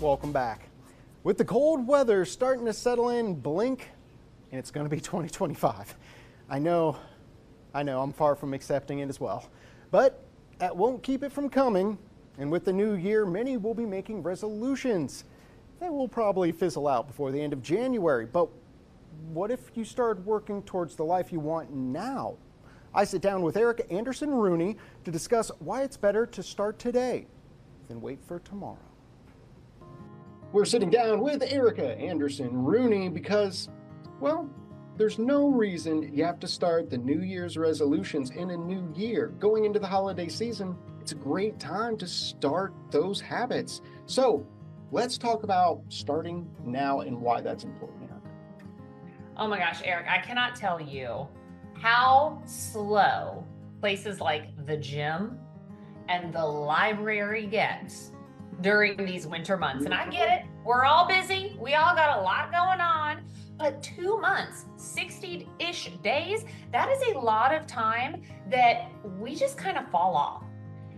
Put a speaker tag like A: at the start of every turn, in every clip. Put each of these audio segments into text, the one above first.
A: Welcome back. With the cold weather starting to settle in, blink, and it's going to be 2025. I know, I'm far from accepting it as well. But that won't keep it from coming. And with the new year, many will be making resolutions. They will probably fizzle out before the end of January. But what if you start working towards the life you want now? I sit down with Erica Anderson Rooney to discuss why it's better to start today than wait for tomorrow. We're sitting down with Erica Anderson Rooney because, well, there's no reason you have to start the New Year's resolutions in a new year. Going into the holiday season, it's a great time to start those habits. So let's talk about starting now and why that's important, Erica.
B: Oh my gosh, Eric, I cannot tell you how slow places like the gym and the library gets during these winter months. And I get it. We're all busy. We all got a lot going on. But 2 months, 60-ish days, that is a lot of time that we just kind of fall off.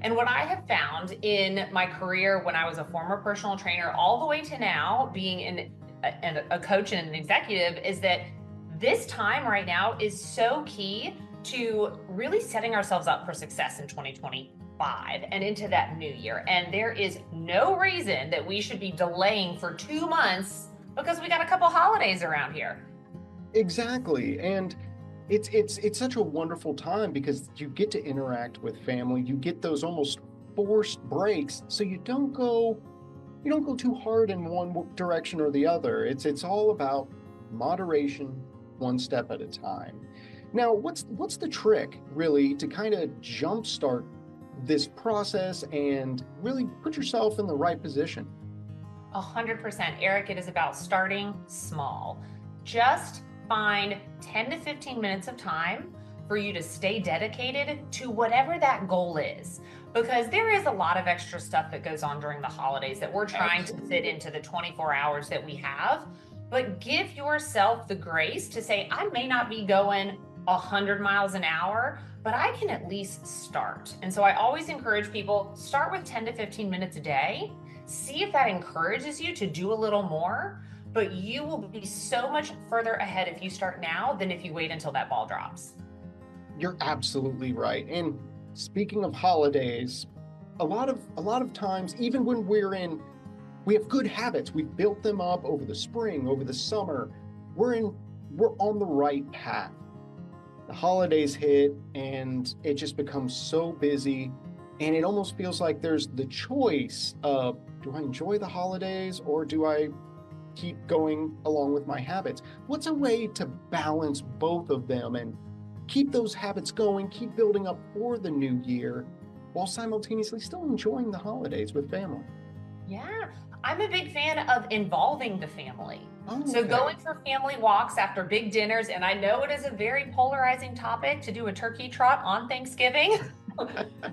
B: And what I have found in my career when I was a former personal trainer all the way to now being a coach and an executive is that this time right now is so key to really setting ourselves up for success in 2025 and into that new year. And there is no reason that we should be delaying for 2 months because we got a couple holidays around here.
A: Exactly. And it's such a wonderful time because you get to interact with family. You get those almost forced breaks, so you don't go too hard in one direction or the other. It's all about moderation, one step at a time. Now, what's the trick really to kind of jumpstart this process and really put yourself in the right position?
B: 100%, Eric, it is about starting small. Just find 10 to 15 minutes of time for you to stay dedicated to whatever that goal is. Because there is a lot of extra stuff that goes on during the holidays that we're trying to fit into the 24 hours that we have. But give yourself the grace to say, I may not be going 100 miles an hour, but I can at least start. And so I always encourage people, start with 10 to 15 minutes a day. See if that encourages you to do a little more, but you will be so much further ahead if you start now than if you wait until that ball drops.
A: You're absolutely right. And speaking of holidays, a lot of times, even when we have good habits, we've built them up over the spring, over the summer, we're on the right path. The holidays hit and it just becomes so busy, and it almost feels like there's the choice of, do I enjoy the holidays or do I keep going along with my habits? What's a way to balance both of them and keep those habits going, keep building up for the new year while simultaneously still enjoying the holidays with family?
B: Yeah, I'm a big fan of involving the family.
A: Oh,
B: So
A: okay.
B: going for family walks after big dinners, and I know it is a very polarizing topic to do a turkey trot on Thanksgiving.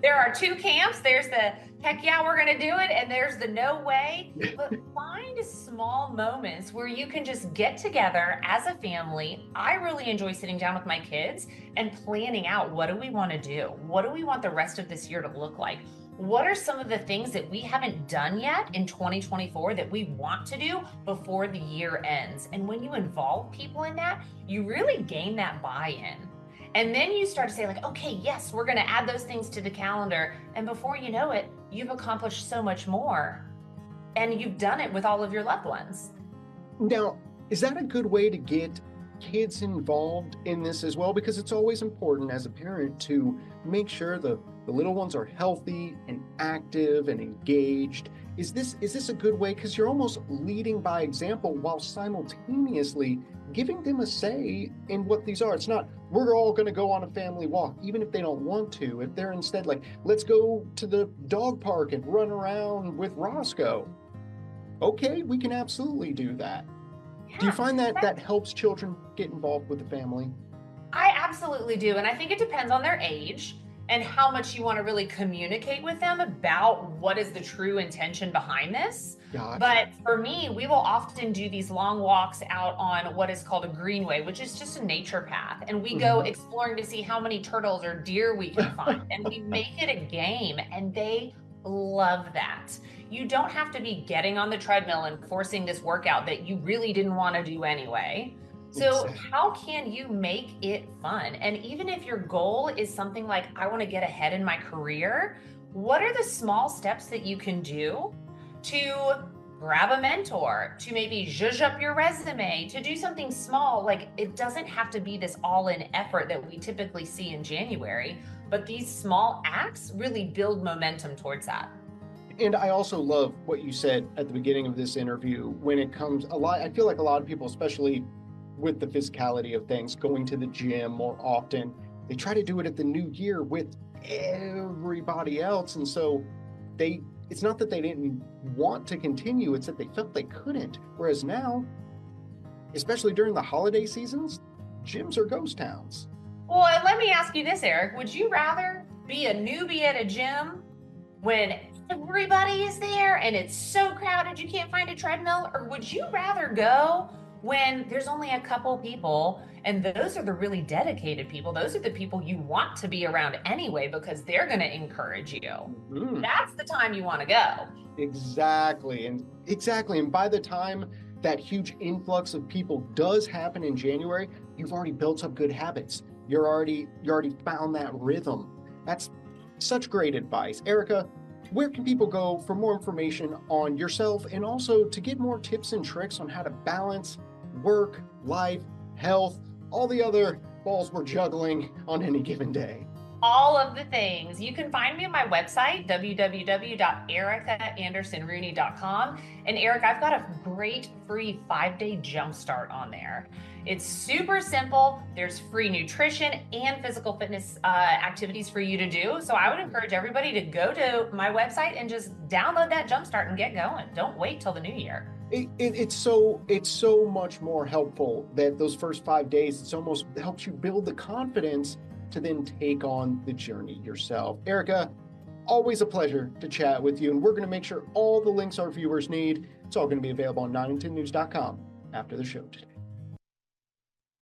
B: There are two camps. There's the heck yeah, we're going to do it, and there's the no way. But find small moments where you can just get together as a family. I really enjoy sitting down with my kids and planning out, what do we want to do? What do we want the rest of this year to look like? What are some of the things that we haven't done yet in 2024 that we want to do before the year ends? And when you involve people in that, you really gain that buy-in. And then you start to say like, okay, yes, we're going to add those things to the calendar. And before you know it, you've accomplished so much more. And you've done it with all of your loved ones.
A: Now, is that a good way to get kids involved in this as well? Because it's always important as a parent to make sure the little ones are healthy and active and engaged. Is this a good way? Because you're almost leading by example while simultaneously giving them a say in what these are. It's not, we're all going to go on a family walk, even if they don't want to. If they're instead like, let's go to the dog park and run around with Roscoe. Okay, we can absolutely do that.
B: Yeah,
A: do you find that helps children get involved with the family?
B: I absolutely do. And I think it depends on their age and how much you want to really communicate with them about what is the true intention behind this.
A: Gotcha.
B: But for me, we will often do these long walks out on what is called a greenway, which is just a nature path. And we go exploring to see how many turtles or deer we can find. And we make it a game, and they love that. you don't have to be getting on the treadmill and forcing this workout that you really didn't want to do anyway. So,
A: Exactly.
B: how can you make it fun? And even if your goal is something like, I want to get ahead in my career, what are the small steps that you can do to grab a mentor, to maybe zhuzh up your resume, to do something small? Like, it doesn't have to be this all in effort that we typically see in January, but these small acts really build momentum towards that.
C: And I also love what you said at the beginning of this interview when it comes a lot. I feel like a lot of people, especially with the physicality of things, going to the gym more often, they try to do it at the new year with everybody else. And so it's not that they didn't want to continue, it's that they felt they couldn't. Whereas now, especially during the holiday seasons, gyms are ghost towns.
B: Well, and let me ask you this, Eric. Would you rather be a newbie at a gym when everybody is there and it's so crowded you can't find a treadmill? Or would you rather go when there's only a couple people and those are the really dedicated people? Those are the people you want to be around anyway because they're going to encourage you.
C: Mm,
B: That's the time you want to go.
C: exactly. And by the time that huge influx of people does happen in January, you've already built up good habits. You already found that rhythm. That's such great advice. Erica, where can people go for more information on yourself and also to get more tips and tricks on how to balance work, life, health, all the other balls we're juggling on any given day?
B: All of the things. You can find me on my website, www.ericaandersonrooney.com. And Eric, I've got a great free 5-day jumpstart on there. It's super simple. There's free nutrition and physical fitness activities for you to do. So I would encourage everybody to go to my website and just download that jumpstart and get going. Don't wait till the new year.
C: It's so much more helpful that those first 5 days, it's almost helps you build the confidence to then take on the journey yourself. Erica, always a pleasure to chat with you. And we're going to make sure all the links our viewers need, it's all going to be available on 910news.com after the show today.